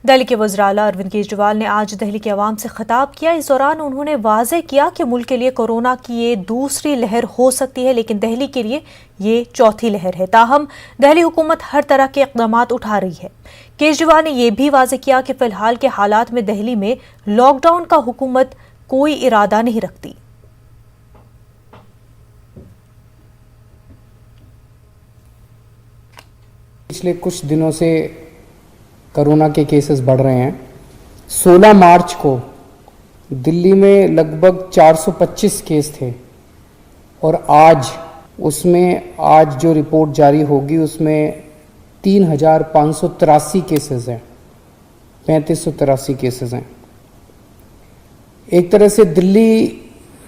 दिल्ली के वज़ीर आला अरविंद केजरीवाल ने आज दिल्ली के अवाम से खिताब किया। इस दौरान उन्होंने वाज़ेह किया कि मुल्क के लिए कोरोना की ये दूसरी लहर हो सकती है, लेकिन दिल्ली के लिए ये चौथी लहर है। ताहम दिल्ली हुकूमत हर तरह के इक़दाम उठा रही है। केजरीवाल ने यह भी वाज़ेह किया कि फिलहाल के हालात में दिल्ली में लॉकडाउन का हुकूमत कोई इरादा नहीं रखती। पिछले कुछ दिनों से कोरोना के केसेस बढ़ रहे हैं। 16 मार्च को दिल्ली में लगभग 425 केस थे और आज जो रिपोर्ट जारी होगी उसमें 3,583 केसेस हैं, 3,583 केसेस हैं। एक तरह से दिल्ली,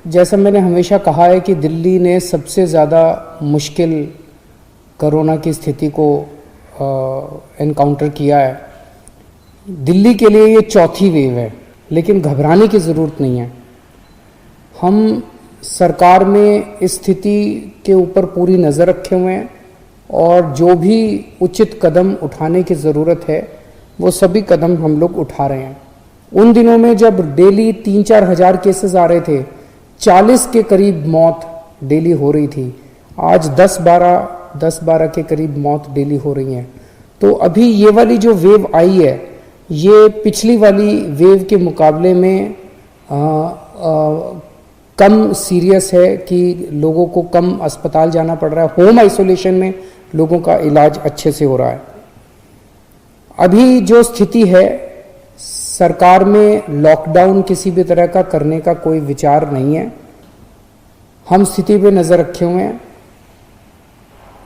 जैसा मैंने हमेशा कहा है कि दिल्ली ने सबसे ज़्यादा मुश्किल कोरोना की स्थिति को एनकाउंटर किया है। दिल्ली के लिए ये चौथी वेव है, लेकिन घबराने की ज़रूरत नहीं है। हम सरकार में इस स्थिति के ऊपर पूरी नज़र रखे हुए हैं और जो भी उचित कदम उठाने की ज़रूरत है वो सभी कदम हम लोग उठा रहे हैं। उन दिनों में जब डेली 3-4 हज़ार केसेस आ रहे थे, 40 के करीब मौत डेली हो रही थी, आज 10-12 के करीब मौत डेली हो रही हैं। तो अभी ये वाली जो वेव आई है, ये पिछली वाली वेव के मुकाबले में कम सीरियस है कि लोगों को कम अस्पताल जाना पड़ रहा है। होम आइसोलेशन में लोगों का इलाज अच्छे से हो रहा है। अभी जो स्थिति है, सरकार में लॉकडाउन किसी भी तरह का करने का कोई विचार नहीं है। हम स्थिति पे नज़र रखे हुए हैं।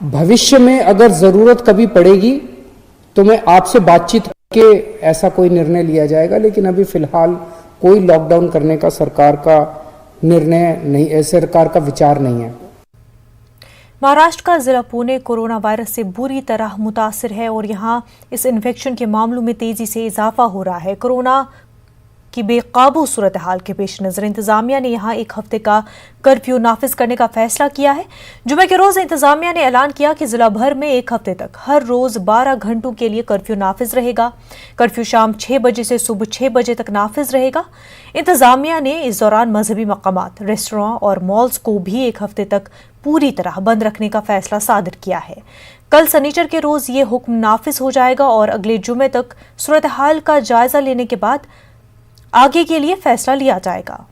भविष्य में अगर ज़रूरत कभी पड़ेगी तो मैं आपसे बातचीत करके ऐसा कोई निर्णय लिया जाएगा, लेकिन अभी फिलहाल कोई लॉकडाउन करने का सरकार का निर्णय नहीं, सरकार का विचार नहीं है। महाराष्ट्र का जिला पुणे कोरोना वायरस से बुरी तरह मुतासिर है और यहां इस इन्फेक्शन के मामलों में तेजी से इजाफा हो रहा है। कोरोना की बेकाबू सूरत हाल के पेश नजर इंतजामिया ने यहां एक हफ्ते का कर्फ्यू नाफिज करने का फैसला किया है। जुमे के रोज इंतजामिया ने ऐलान किया कि जिला भर में एक हफ्ते तक हर रोज 12 घंटों के लिए कर्फ्यू नाफिज रहेगा। कर्फ्यू शाम 6 बजे से सुबह 6 बजे तक नाफिज रहेगा। इंतजामिया ने इस दौरान मजहबी मकामात, रेस्टोरेंट और मॉल्स को भी एक हफ्ते तक पूरी तरह बंद रखने का फैसला सादिर किया है। कल शनिचर के रोज ये हुक्म नाफिज हो जाएगा और अगले जुमे तक सूरत हाल का जायजा लेने के बाद आगे के लिए फैसला लिया जाएगा।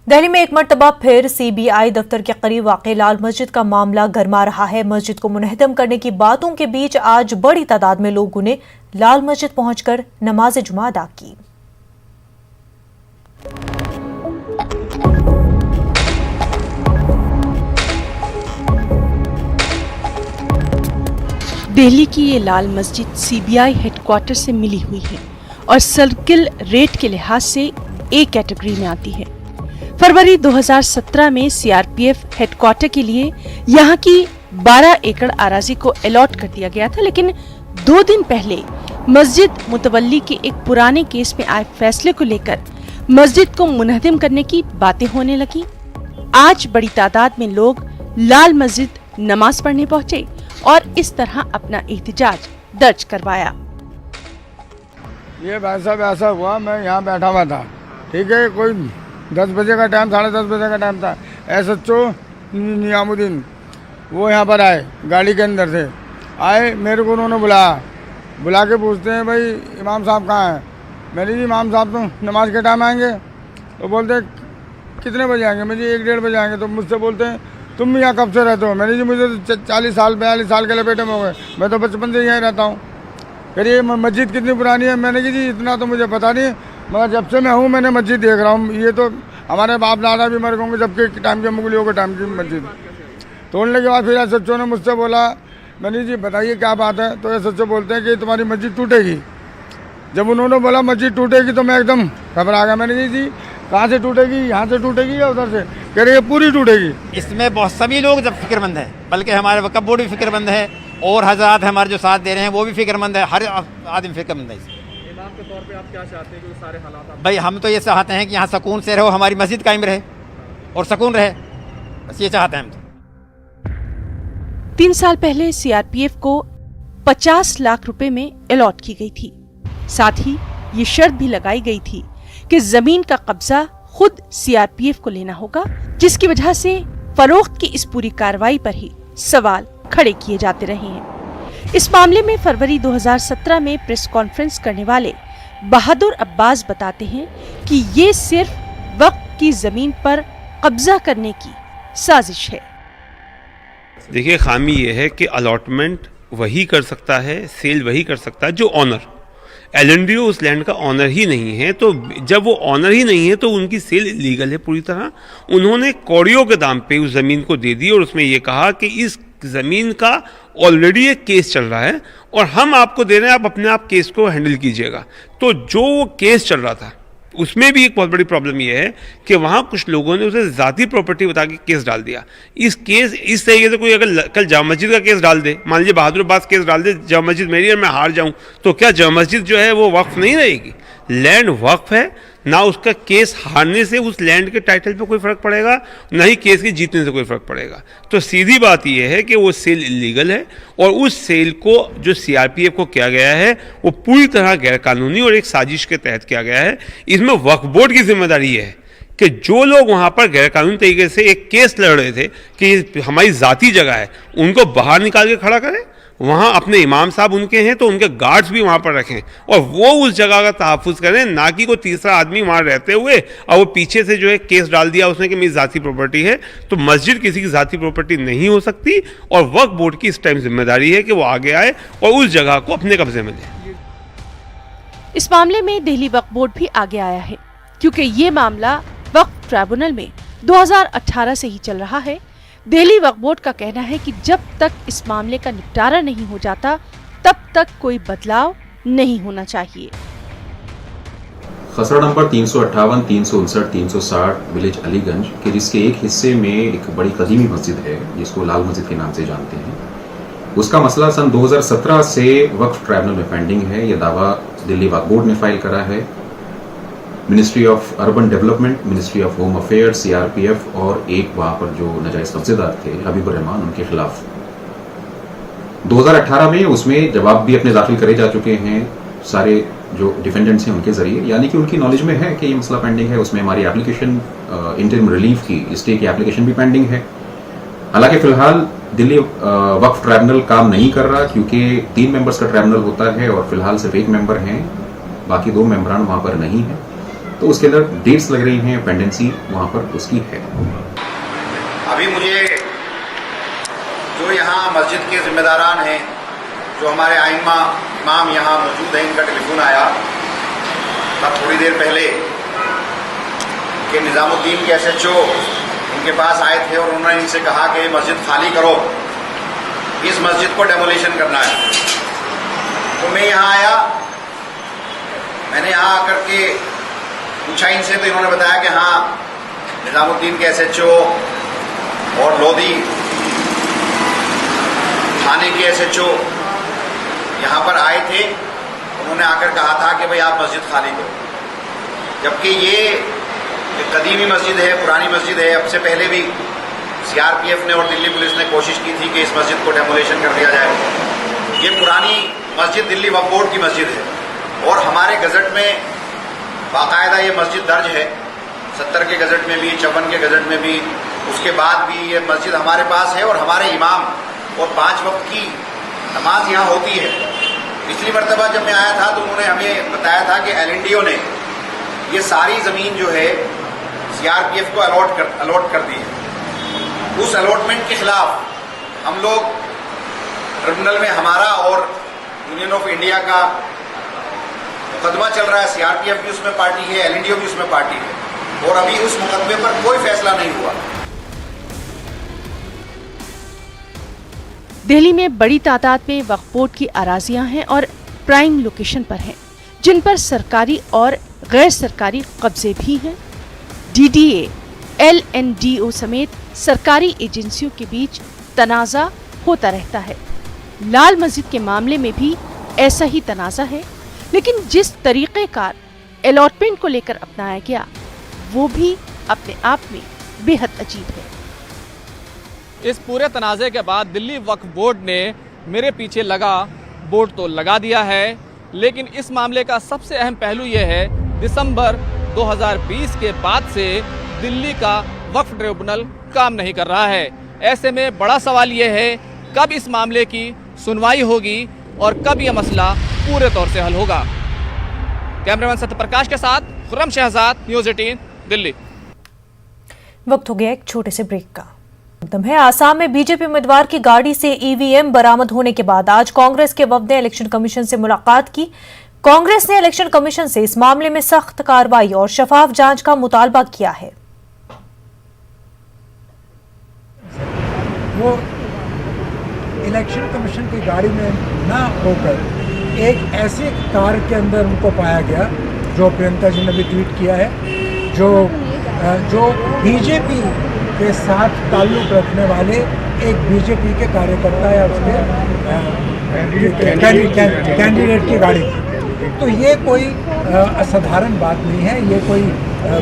दिल्ली में एक मर्तबा फिर सीबीआई दफ्तर के करीब वाक़े लाल मस्जिद का मामला गरमा रहा है। मस्जिद को मुनहदम करने की बातों के बीच आज बड़ी तादाद में लोगों ने लाल मस्जिद पहुंचकर नमाज जुमा अदा की। दिल्ली की ये लाल मस्जिद सीबीआई हेडक्वार्टर से मिली हुई है और सर्किल रेट के लिहाज से ए कैटेगरी में आती है। फरवरी 2017 में सीआरपीएफ हेडक्वार्टर के लिए यहाँ की 12 एकड़ आराजी को अलॉट कर दिया गया था, लेकिन 2 दिन पहले मस्जिद मुतवल्ली के एक पुराने केस में आए फैसले को लेकर मस्जिद को मुनहदम करने की बातें होने लगी। आज बड़ी तादाद में लोग लाल मस्जिद नमाज पढ़ने पहुंचे और इस तरह अपना एहतजाज दर्ज करवाया। ये भाई साहब ऐसा हुआ, मैं यहाँ बैठा हुआ था, ठीक है, कोई 10 बजे का टाइम, 10:30 बजे का टाइम था। एसएचओ नियामुद्दीन वो यहाँ पर आए, गाड़ी के अंदर से आए, मेरे को उन्होंने बुला के पूछते हैं, भाई इमाम साहब कहाँ हैं? मैंने जी इमाम साहब तो नमाज के टाइम आएंगे। तो बोलते कितने बजे आएंगे? मैं जी 1-1:30 बजे आएंगे। तो मुझसे बोलते हैं तुम यहाँ कब से रहते हो? मैंने जी मुझे तो 40 साल 42 साल के लपेटे में हो गए, मैं तो बचपन से यहीं रहता हूँ। फिर ये मस्जिद कितनी पुरानी है? मैंने कहा जी इतना तो मुझे पता नहीं, मगर जब से मैं हूँ मैंने मस्जिद देख रहा हूँ, ये तो हमारे बाप दादा भी मर गए होंगे जबकि टाइम के मुगलियों के टाइम की मस्जिद। तोड़ने के बाद फिर एसएचओ ने मुझसे बोला, मैंने जी बताइए क्या बात है? तो एसएचओ बोलते हैं कि तुम्हारी मस्जिद टूटेगी। जब उन्होंने बोला मस्जिद टूटेगी तो मैं एकदम घबरा गया। मैंने जी कहाँ से टूटेगी? यहाँ से टूटेगी या उधर से? कह रही है पूरी टूटेगी। इसमें बहुत सभी लोग जब फिक्रमंद है, बल्कि हमारे वक्फ बोर्ड भी फिक्रमंद है और हजरात हमारे जो साथ दे रहे हैं वो भी फिक्रमंद है, हर आदमी फिक्रमंद है। इमाम के तौर पे आप क्या चाहते हैं कि सारे हालात? भाई हम तो ये चाहते हैं कि यहाँ सुकून से रहो, हमारी मस्जिद कायम रहे और सुकून रहे, बस ये चाहते हैं हम तो। 3 साल पहले सीआरपीएफ को 50 लाख रुपए में अलॉट की गई थी। साथ ही ये शर्त भी लगाई गई थी कि जमीन का कब्जा खुद सीआरपीएफ को लेना होगा, जिसकी वजह से फरोख्त की इस पूरी कार्रवाई पर ही सवाल खड़े किए जाते रहे हैं। इस मामले में फरवरी 2017 में प्रेस कॉन्फ्रेंस करने वाले बहादुर अब्बास बताते हैं कि ये सिर्फ वक्फ की जमीन पर कब्जा करने की साजिश है। देखिए, खामी ये है कि अलॉटमेंट वही कर सकता है, सेल वही कर सकता है जो ऑनर। एलएनडीओ उस लैंड का ऑनर ही नहीं है, तो जब वो ऑनर ही नहीं है तो उनकी सेल इलीगल है पूरी तरह। उन्होंने कौड़ियों के दाम पे उस ज़मीन को दे दी और उसमें ये कहा कि इस ज़मीन का ऑलरेडी एक केस चल रहा है और हम आपको दे रहे हैं, आप अपने आप केस को हैंडल कीजिएगा। तो जो वो केस चल रहा था उसमें भी एक बहुत बड़ी प्रॉब्लम यह है कि वहाँ कुछ लोगों ने उसे ज़ाती प्रॉपर्टी बता के केस डाल दिया। इस तरीके से कोई अगर कल जामा मस्जिद का केस डाल दे, मान लीजिए बहादुर अब्बास केस डाल दे, जामा मस्जिद मेरी और मैं हार जाऊँ, तो क्या जामा मस्जिद जो है वो वक्फ नहीं रहेगी? लैंड वक्फ है ना, उसका केस हारने से उस लैंड के टाइटल पे कोई फ़र्क पड़ेगा, ना ही केस के जीतने से कोई फ़र्क पड़ेगा। तो सीधी बात यह है कि वो सेल इलीगल है और उस सेल को जो सीआरपीएफ को किया गया है वो पूरी तरह गैरकानूनी और एक साजिश के तहत किया गया है। इसमें वक्फ बोर्ड की जिम्मेदारी है कि जो लोग वहाँ पर गैरकानूनी तरीके से एक केस लड़ रहे थे कि हमारी ज़ाती जगह है, उनको बाहर निकाल के खड़ा करें। वहाँ अपने इमाम साहब उनके हैं तो उनके गार्ड्स भी वहाँ पर रखें और वो उस जगह का तहफ़्फ़ुज़ करें, ना कि कोई तीसरा आदमी वहाँ रहते हुए और वो पीछे से जो है केस डाल दिया उसने कि मेरी ज़ाती प्रॉपर्टी है। तो मस्जिद किसी की ज़ाती प्रॉपर्टी नहीं हो सकती और वक्फ बोर्ड की इस टाइम जिम्मेदारी है कि वो आगे आए और उस जगह को अपने कब्जे में ले। इस मामले में दिल्ली वक्फ बोर्ड भी आगे आया है, क्योंकि ये मामला वक्फ ट्राइब्यूनल में 2018 से ही चल रहा है। दिल्ली वक्फ बोर्ड का कहना है कि जब तक इस मामले का निपटारा नहीं हो जाता तब तक कोई बदलाव नहीं होना चाहिए। खसरा नंबर 358, 359, 360 विलेज अलीगंज के जिसके एक हिस्से में एक बड़ी कदीमी मस्जिद है जिसको लाल मस्जिद के नाम से जानते हैं, उसका मसला सन 2017 से वक्फ ट्राइब्यूनल में पेंडिंग है। यह दावा दिल्ली वक्फ बोर्ड ने फाइल करा है। Ministry of urban development, ministry of home affairs, CRPF और एक वहां पर जो नाजायज कब्जेदार थे हबीबुर रहमान, उनके खिलाफ 2018 में उसमें जवाब भी अपने दाखिल करे जा चुके हैं सारे जो डिफेंडेंट्स हैं उनके जरिए, यानी कि उनकी नॉलेज में है कि ये मसला पेंडिंग है। उसमें हमारी एप्लीकेशन इंटरिम रिलीफ की, स्टे की एप्लीकेशन भी पेंडिंग है। हालांकि फिलहाल दिल्ली वक्फ ट्राइब्यूनल काम नहीं कर रहा क्योंकि 3 मेंबर्स का ट्राइब्यूनल होता है और फिलहाल सिर्फ 1 मेंबर हैं, बाकी 2 मेंबरान वहां पर नहीं है। तो उसके अंदर डेट्स लग रही हैं, पेंडेंसी वहां पर उसकी है। अभी मुझे जो यहाँ मस्जिद के जिम्मेदारान हैं, जो हमारे आइम्मा इमाम यहाँ मौजूद हैं, इनका टेलीफोन आया था थोड़ी देर पहले कि निज़ामुद्दीन के एसएचओ उनके पास आए थे और उन्होंने इनसे कहा कि मस्जिद खाली करो, इस मस्जिद को डेमोलिशन करना है। तो मैं यहाँ आया, मैंने यहाँ आकर के पूछा इनसे, तो इन्होंने बताया कि हाँ, निज़ामुद्दीन के एसएचओ और लोधी थाने के एसएचओ यहाँ पर आए थे। उन्होंने आकर कहा था कि भाई आप मस्जिद खाली करो, जबकि ये कदीमी मस्जिद है, पुरानी मस्जिद है। अब से पहले भी सीआरपीएफ ने और दिल्ली पुलिस ने कोशिश की थी कि इस मस्जिद को डेमोलिशन कर दिया जाए। ये पुरानी मस्जिद दिल्ली वक्फ बोर्ड की मस्जिद है और हमारे गजट में बाकायदा ये मस्जिद दर्ज है, 70 के गजट में भी, 54 के गजट में भी। उसके बाद भी ये मस्जिद हमारे पास है और हमारे इमाम और 5 वक्त की नमाज यहाँ होती है। पिछली मरतबा जब मैं आया था तो उन्होंने हमें बताया था कि एलएनडीओ ने ये सारी ज़मीन जो है सीआरपीएफ को अलॉट कर दी है। उस अलॉटमेंट के खिलाफ हम लोग ट्रिब्यूनल में, हमारा और यूनियन ऑफ इंडिया का मुकदमा चल रहा है। सीआरपीएफ भी उसमें पार्टी है, एलएनडीओ भी उसमें पार्टी है और अभी उस मुकदमे पर कोई फैसला नहीं हुआ। दिल्ली में बड़ी तादाद में वक्फ बोर्ड की अराजियां हैं और प्राइम लोकेशन पर हैं, जिन पर सरकारी और गैर सरकारी कब्जे भी हैं। डीडीए, एलएनडीओ समेत सरकारी एजेंसियों के बीच तनाज़ा होता रहता है। लाल मस्जिद के मामले में भी ऐसा ही तनाज़ा है, लेकिन जिस तरीक़ेकार अलॉटमेंट को लेकर अपनाया गया वो भी अपने आप में बेहद अजीब है। इस पूरे तनाज़े के बाद दिल्ली वक्फ बोर्ड ने मेरे पीछे लगा बोर्ड तो लगा दिया है, लेकिन इस मामले का सबसे अहम पहलू यह है दिसंबर 2020 के बाद से दिल्ली का वक्फ ट्रिब्यूनल काम नहीं कर रहा है। ऐसे में बड़ा सवाल यह है कब इस मामले की सुनवाई होगी और कब यह मसला पूरे तौर से हल होगा। कैमरामैन सत्यप्रकाश के साथ खुर्रम शहजाद, न्यूज़ 18 दिल्ली। वक्त हो गया एक छोटे से ब्रेक का। एकदम है आसाम में बीजेपी उम्मीदवार की गाड़ी से ईवीएम बरामद होने के बाद आज कांग्रेस के वफद ने इलेक्शन कमीशन से मुलाकात की। कांग्रेस ने इलेक्शन कमीशन से इस मामले में सख्त कार्रवाई और शफाफ जांच का मुतालबा किया है। वो इलेक्शन कमीशन की गाड़ी में ना होकर एक ऐसे कार के अंदर उनको पाया गया, जो प्रियंका जी ने भी ट्वीट किया है, जो बीजेपी के साथ ताल्लुक रखने वाले एक बीजेपी के कार्यकर्ता या उसके कैंडिडेट की गाड़ी थी। तो ये कोई असाधारण बात नहीं है, ये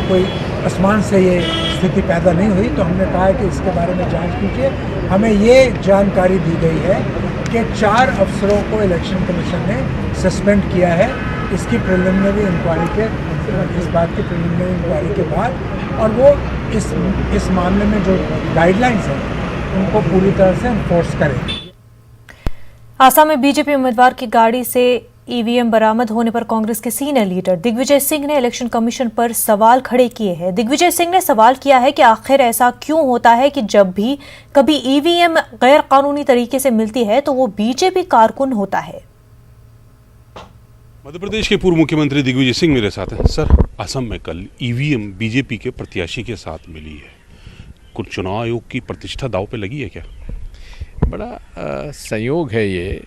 कोई आसमान से ये स्थिति पैदा नहीं हुई। तो हमने कहा है कि इसके बारे में जांच कीजिए। हमें ये जानकारी दी गई है कि 4 अफसरों को इलेक्शन कमीशन ने सस्पेंड किया है इसकी प्रिलिमिनरी इंक्वायरी के इस बात की प्रिलिमिनरी इंक्वायरी के बाद, और वो इस मामले में जो गाइडलाइंस हैं उनको पूरी तरह से एनफोर्स करेंगे। आसाम में बीजेपी उम्मीदवार की गाड़ी से ईवीएम बरामद होने पर कांग्रेस के सीनियर लीडर दिग्विजय सिंह ने इलेक्शन कमीशन पर सवाल खड़े किए हैं। दिग्विजय सिंह ने सवाल किया है कि आखिर ऐसा क्यों होता है कि जब भी कभी ईवीएम गैर कानूनी तरीके से मिलती है तो वो बीजेपी कारकुन होता है। मध्य प्रदेश के पूर्व मुख्यमंत्री दिग्विजय सिंह मेरे साथ हैं। सर, असम में कल ईवीएम बीजेपी के प्रत्याशी के साथ मिली है, कुछ चुनाव आयोग की प्रतिष्ठा दांव पे लगी है क्या? बड़ा संयोग है ये,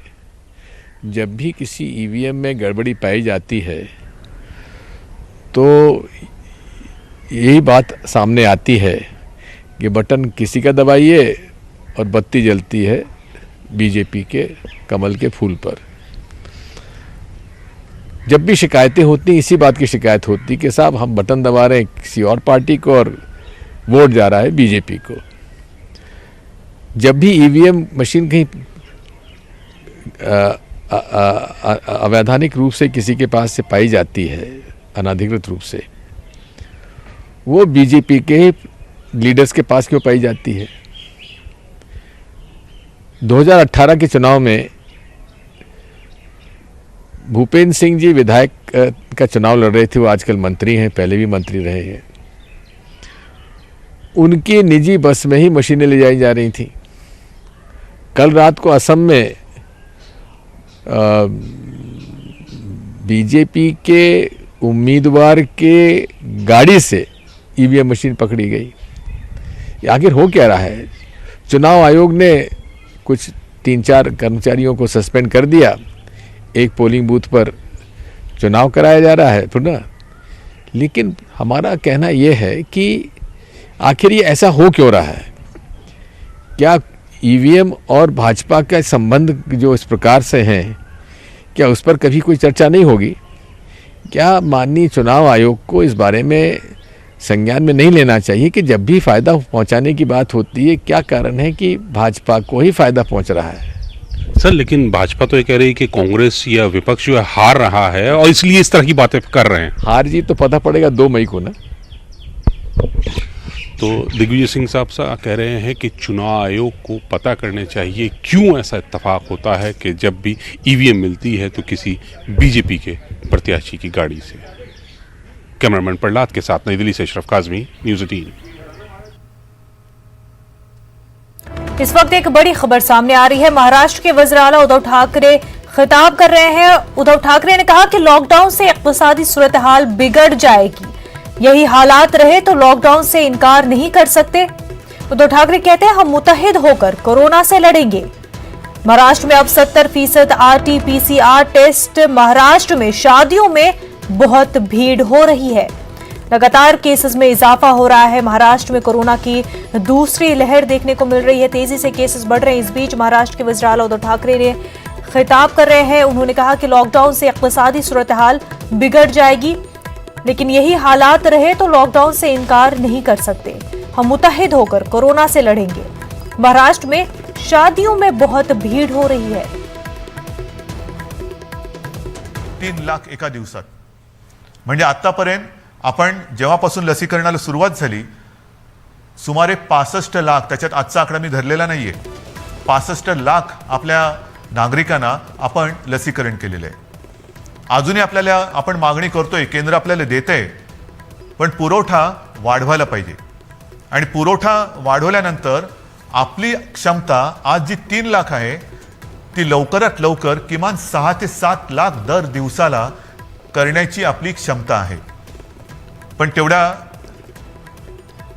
जब भी किसी ईवीएम में गड़बड़ी पाई जाती है तो यही बात सामने आती है कि बटन किसी का दबाइए और बत्ती जलती है बीजेपी के कमल के फूल पर। जब भी शिकायतें होती इसी बात की शिकायत होती कि साहब हम बटन दबा रहे हैं किसी और पार्टी को और वोट जा रहा है बीजेपी को। जब भी ईवीएम मशीन कहीं अवैधानिक रूप से किसी के पास से पाई जाती है, अनाधिकृत रूप से, वो बीजेपी के लीडर्स के पास क्यों पाई जाती है? 2018 के चुनाव में भूपेंद्र सिंह जी विधायक का चुनाव लड़ रहे थे, वो आजकल मंत्री हैं, पहले भी मंत्री रहे हैं। उनकी निजी बस में ही मशीनें ले जाई जा रही थी। कल रात को असम में बीजेपी के उम्मीदवार के गाड़ी से ईवीएम मशीन पकड़ी गई। आखिर हो क्या रहा है? चुनाव आयोग ने कुछ 3-4 कर्मचारियों को सस्पेंड कर दिया, एक पोलिंग बूथ पर चुनाव कराया जा रहा है पुनः। लेकिन हमारा कहना यह है कि आखिर ये ऐसा हो क्यों रहा है? क्या ईवीएम और भाजपा का संबंध जो इस प्रकार से हैं, क्या उस पर कभी कोई चर्चा नहीं होगी? क्या माननीय चुनाव आयोग को इस बारे में संज्ञान में नहीं लेना चाहिए कि जब भी फ़ायदा पहुंचाने की बात होती है, क्या कारण है कि भाजपा को ही फ़ायदा पहुंच रहा है? सर, लेकिन भाजपा तो ये कह रही है कि कांग्रेस या विपक्ष जो है हार रहा है और इसलिए इस तरह की बातें कर रहे हैं। हार जीत तो पता पड़ेगा 2 मई को ना। तो दिग्विजय सिंह साहब कह रहे हैं कि चुनाव आयोग को पता करने चाहिए क्यों ऐसा इत्तेफाक होता है कि जब भी ईवीएम मिलती है तो किसी बीजेपी के प्रत्याशी की गाड़ी से। कैमरामैन प्रहलाद के साथ नई दिल्ली से अशरफ काज़मी, न्यूज़ 18। इस वक्त एक बड़ी खबर सामने आ रही है। महाराष्ट्र के वज़ीर आला उद्धव ठाकरे खिताब कर रहे हैं। उद्धव ठाकरे ने कहा कि लॉकडाउन से इक़्तिसादी सूरत हाल बिगड़ जाएगी, यही हालात रहे तो लॉकडाउन से इनकार नहीं कर सकते। उद्धव ठाकरे कहते हैं हम मुत्तहिद होकर कोरोना से लड़ेंगे। महाराष्ट्र में अब 70% RT-PCR टेस्ट। महाराष्ट्र में शादियों में बहुत भीड़ हो रही है। लगातार केसेस में इजाफा हो रहा है। महाराष्ट्र में कोरोना की दूसरी लहर देखने को मिल रही है, तेजी से केसेस बढ़ रहे हैं। इस बीच महाराष्ट्र के वज़ीर आला उद्धव ठाकरे ने खिताब कर रहे हैं। उन्होंने कहा कि लॉकडाउन से इक़्तिसादी सूरत हाल बिगड़ जाएगी, लेकिन यही हालात रहे तो लॉकडाउन से इनकार नहीं कर सकते। हम मुत्तहिद होकर कोरोना से लड़ेंगे। महाराष्ट्र में शादियों में बहुत भीड़ हो रही है। 3 लाख एका दिवसात, म्हणजे आतापर्यंत आपण जेव्हापासून लसीकरणाला सुरुवात झाली सुमारे 65 लाख, त्याच्यात आजचा आकडा मी धरलेला नाहीये, 65 लाख आपल्या नागरिकांना आपण लसीकरण केलेलं आहे. अजूनही आपल्याला आपण मागणी करतोय, केंद्र आपल्याला देतंय, पण पुरवठा वाढवायला पाहिजे. आणि पुरवठा वाढवल्यानंतर आपली क्षमता आज जी 3 लाख आहे ती लवकरात लवकर किमान 6 ते 7 लाख दर दिवसाला करण्याची आपली क्षमता आहे. पण तेवढ्या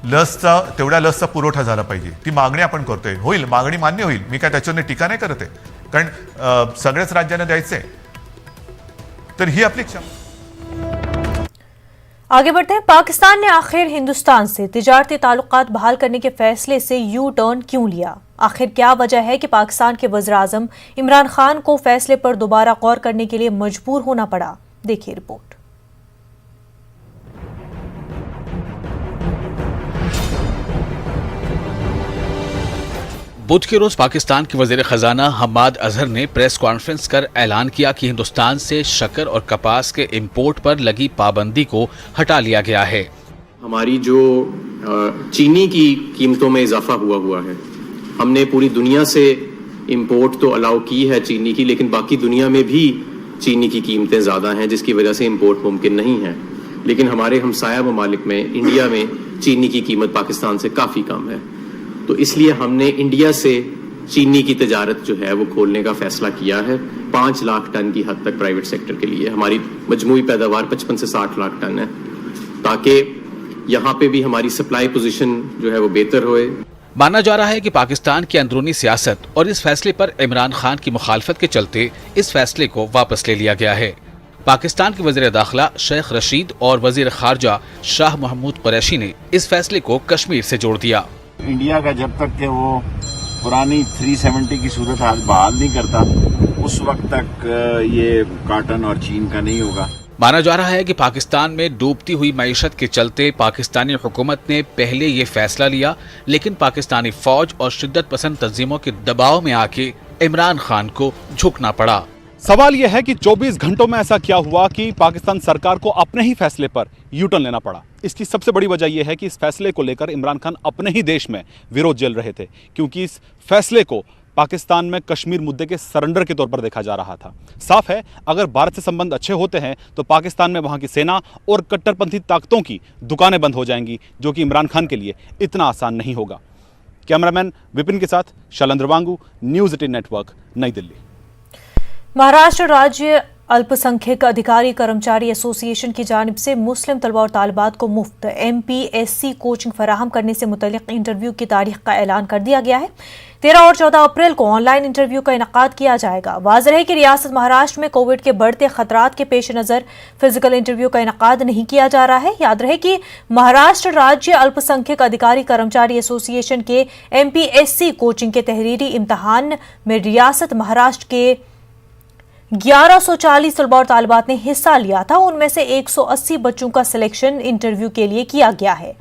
लसचा पुरवठा झाला पाहिजे. ती मागणी आपण करतोय. होईल, मागणी मान्य होईल, मी काय त्याच्यावर टीका नाही करत आहे, कारण सगळ्याच राज्यांना द्यायचंय. तर ही आपली क्षमता. आगे बढ़ते हैं। पाकिस्तान ने आखिर हिंदुस्तान से तिजारती ताल्लुकात बहाल करने के फैसले से यू टर्न क्यों लिया? आखिर क्या वजह है कि पाकिस्तान के वज़ीर-ए-आज़म इमरान खान को फैसले पर दोबारा गौर करने के लिए मजबूर होना पड़ा? देखिए रिपोर्ट। बुध के रोज पाकिस्तान के वजीर खजाना हम्माद अजहर ने प्रेस कॉन्फ्रेंस कर ऐलान किया कि हिंदुस्तान से शक्कर और कपास के इंपोर्ट पर लगी पाबंदी को हटा लिया गया है। हमारी जो चीनी की कीमतों में इजाफा हुआ है, हमने पूरी दुनिया से इंपोर्ट तो अलाउ की है चीनी की, लेकिन बाकी दुनिया में भी चीनी की कीमतें ज़्यादा हैं, जिसकी वजह से इंपोर्ट मुमकिन नहीं है। लेकिन हमारे हमसाया ममालिक में, इंडिया में चीनी की कीमत पाकिस्तान से काफ़ी कम है, तो इसलिए हमने इंडिया से चीनी की तजारत जो है वो खोलने का फैसला किया है 5 लाख टन की हद तक प्राइवेट सेक्टर के लिए। हमारी मजमूई पैदावार 55 से 60 लाख टन है, ताकि यहाँ पे भी हमारी सप्लाई पोजीशन जो है वो बेहतर होए। माना जा रहा है कि पाकिस्तान की अंदरूनी सियासत और इस फैसले पर इमरान खान की मुखालफत के चलते इस फैसले को वापस ले लिया गया है। पाकिस्तान के वजीर दाखिला शेख रशीद और वजीर खारजा शाह महमूद कुरैशी ने इस फैसले को कश्मीर से जोड़ दिया। इंडिया का जब तक के वो पुरानी 370 की सूरत हाल बहाल नहीं करता, उस वक्त तक ये कॉटन और चीन का नहीं होगा। माना जा रहा है कि पाकिस्तान में डूबती हुई मईशत के चलते पाकिस्तानी हुकूमत ने पहले ये फैसला लिया, लेकिन पाकिस्तानी फौज और शिद्दत पसंद तंजीमों के दबाव में आके इमरान खान को झुकना पड़ा। सवाल यह है कि 24 घंटों में ऐसा क्या हुआ कि पाकिस्तान सरकार को अपने ही फैसले पर यू टर्न लेना पड़ा? इसकी सबसे बड़ी वजह यह है कि इस फैसले को लेकर इमरान खान अपने ही देश में विरोध झेल रहे थे, क्योंकि इस फैसले को पाकिस्तान में कश्मीर मुद्दे के सरेंडर के तौर पर देखा जा रहा था। साफ है, अगर भारत से संबंध अच्छे होते हैं तो पाकिस्तान में वहां की सेना और कट्टरपंथी ताकतों की दुकानें बंद हो जाएंगी, जो कि इमरान खान के लिए इतना आसान नहीं होगा। कैमरामैन विपिन के साथ शैलेंद्र वांगू, न्यूज़ 18 नेटवर्क, नई दिल्ली। महाराष्ट्र राज्य अल्पसंख्यक अधिकारी कर्मचारी एसोसिएशन की जानिब से मुस्लिम तलबा और तालिबात को मुफ्त MPSC कोचिंग फराहम करने से मुतल्लिक इंटरव्यू की तारीख का ऐलान कर दिया गया है। 13 और 14 अप्रैल को ऑनलाइन इंटरव्यू का इनकाद किया जाएगा। वाज़ेह है कि रियासत महाराष्ट्र में कोविड के बढ़ते खतरात के पेश नज़र फिजिकल इंटरव्यू का इनकाद नहीं किया जा रहा है। याद रहे कि महाराष्ट्र राज्य अल्पसंख्यक अधिकारी कर्मचारी एसोसिएशन के MPSC कोचिंग के तहरीरी इम्तहान में रियासत महाराष्ट्र के 1140 तलबा और तालिबात ने हिस्सा लिया था। उनमें से 180 बच्चों का सिलेक्शन इंटरव्यू के लिए किया गया है।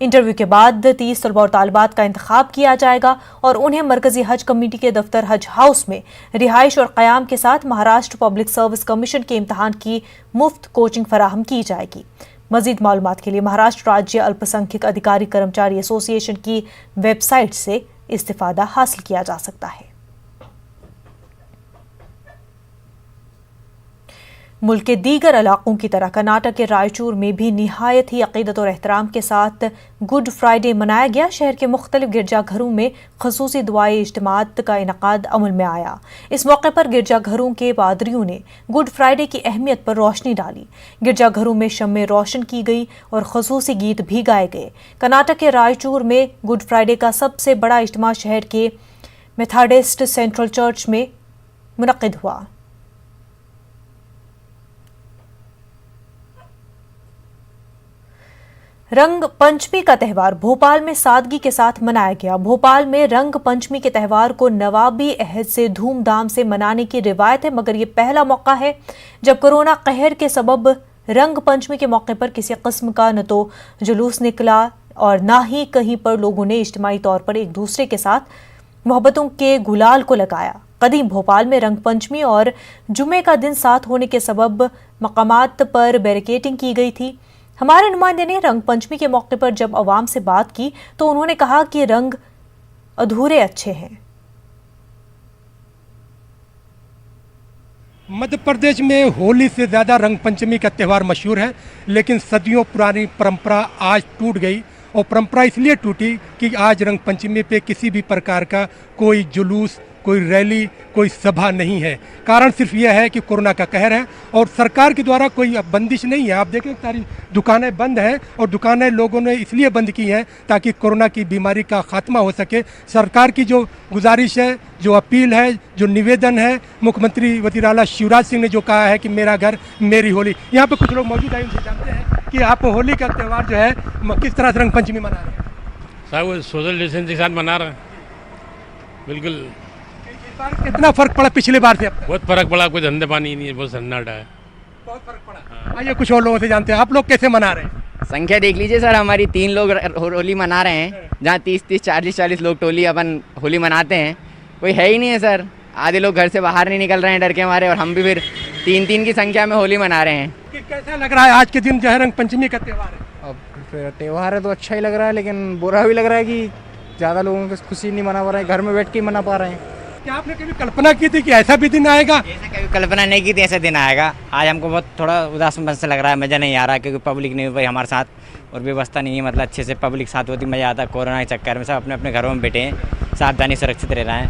इंटरव्यू के बाद 30 तलबा और तालिबात का इंतखाब किया जाएगा और उन्हें मरकजी हज कमेटी के दफ्तर हज हाउस में रिहाइश और क़याम के साथ महाराष्ट्र पब्लिक सर्विस कमीशन के इम्तहान की मुफ्त कोचिंग फराहम की जाएगी। मजीद मालूमात के लिए महाराष्ट्र राज्य अल्पसंख्यक अधिकारी कर्मचारी एसोसिएशन की वेबसाइट से इस्तिफादा हासिल किया जा सकता है। मुल्क के दीगर इलाकों की तरह कर्नाटक के रायचूर में भी निहायत ही अकीदत और एहतराम के साथ गुड फ्राइडे मनाया गया। शहर के मुख्तलिफ गिरजाघरों में खसूसी दुआई इज्तिमात का इनकाद अमल में आया। इस मौके पर गिरजाघरों के पादरियों ने गुड फ्राइडे की अहमियत पर रोशनी डाली। गिरजाघरों में शम्में रोशन की गई और खसूसी गीत भी गाए गए। कर्नाटक के रायचूर में गुड फ्राइडे का सबसे बड़ा इज्तिमा शहर के मेथोडिस्ट सेंट्रल चर्च में मुनक्किद हुआ। रंग पंचमी का त्यौहार भोपाल में सादगी के साथ मनाया गया। भोपाल में रंग पंचमी के त्यौहार को नवाबी अहद से धूमधाम से मनाने की रिवायत है, मगर ये पहला मौका है जब कोरोना कहर के सबब रंग पंचमी के मौके पर किसी किस्म का न तो जुलूस निकला और ना ही कहीं पर लोगों ने इज्तिमाई तौर पर एक दूसरे के साथ मोहब्बतों के गुलाल को लगाया। कदीम भोपाल में रंग पंचमी और जुमे का दिन साथ होने के सबब मकामात पर बैरिकेडिंग की गई थी। हमारे नुमाइंदे ने रंग पंचमी के मौके पर जब अवाम से बात की तो उन्होंने कहा कि रंग अधूरे अच्छे हैं। मध्य प्रदेश में होली से ज़्यादा रंग पंचमी का त्यौहार मशहूर है, लेकिन सदियों पुरानी परंपरा आज टूट गई। और परंपरा इसलिए टूटी कि आज रंग पंचमी पे किसी भी प्रकार का कोई जुलूस, कोई रैली, कोई सभा नहीं है। कारण सिर्फ यह है कि कोरोना का कहर है और सरकार के द्वारा कोई बंदिश नहीं है। आप देखें सारी दुकानें बंद हैं और दुकानें लोगों ने इसलिए बंद की हैं ताकि कोरोना की बीमारी का खात्मा हो सके। सरकार की जो गुजारिश है, जो अपील है, जो निवेदन है, मुख्यमंत्री वज़ीर आला शिवराज सिंह ने जो कहा है कि मेरा घर मेरी होली। यहाँ पे कुछ लोग मौजूद हैं, उनसे जानते हैं कि आप होली का त्यौहार जो है किस तरह से रंग पंचमी मना रहे हैं। साहब वो सोशल डिस्टेंस के साथ मना रहे हैं, बिल्कुल। कितना फर्क पड़ा पिछले बार से? बहुत फर्क पड़ा, कोई धंधे पानी नहीं है, बहुत सन्नाटा है। बहुत फर्क पड़ा। आइए कुछ और लोगों से जानते हैं, आप लोग कैसे मना रहे हैं? संख्या देख लीजिए सर, हमारी 3 लोग होली मना रहे हैं, जहाँ 30-30, 40-40 लोग टोली अपन होली मनाते हैं। कोई है ही नहीं है सर। आधे लोग घर से बाहर नहीं निकल रहे हैं डर के मारे, और हम भी फिर 3-3 की संख्या में होली मना रहे हैं। कैसा लग रहा है आज के दिन जो है रंग पंचमी का त्यौहार है? अब त्यौहार है तो अच्छा ही लग रहा है, लेकिन बुरा भी लग रहा है कि ज़्यादा लोगों को खुशी नहीं मना पा रहे हैं, घर में बैठ के मना पा रहे हैं। क्या आपने कभी कल्पना की थी कि ऐसा भी दिन आएगा? ऐसा कभी कल्पना नहीं की थी ऐसा दिन आएगा। आज हमको बहुत थोड़ा उदास से लग रहा है, मज़ा नहीं आ रहा है, क्योंकि पब्लिक नहीं हुई हमारे साथ और व्यवस्था नहीं है। मतलब अच्छे से पब्लिक साथ होती मज़ा आता। कोरोना के चक्कर में सब अपने अपने घरों में बैठे हैं, सावधानी सुरक्षित रह रहे हैं।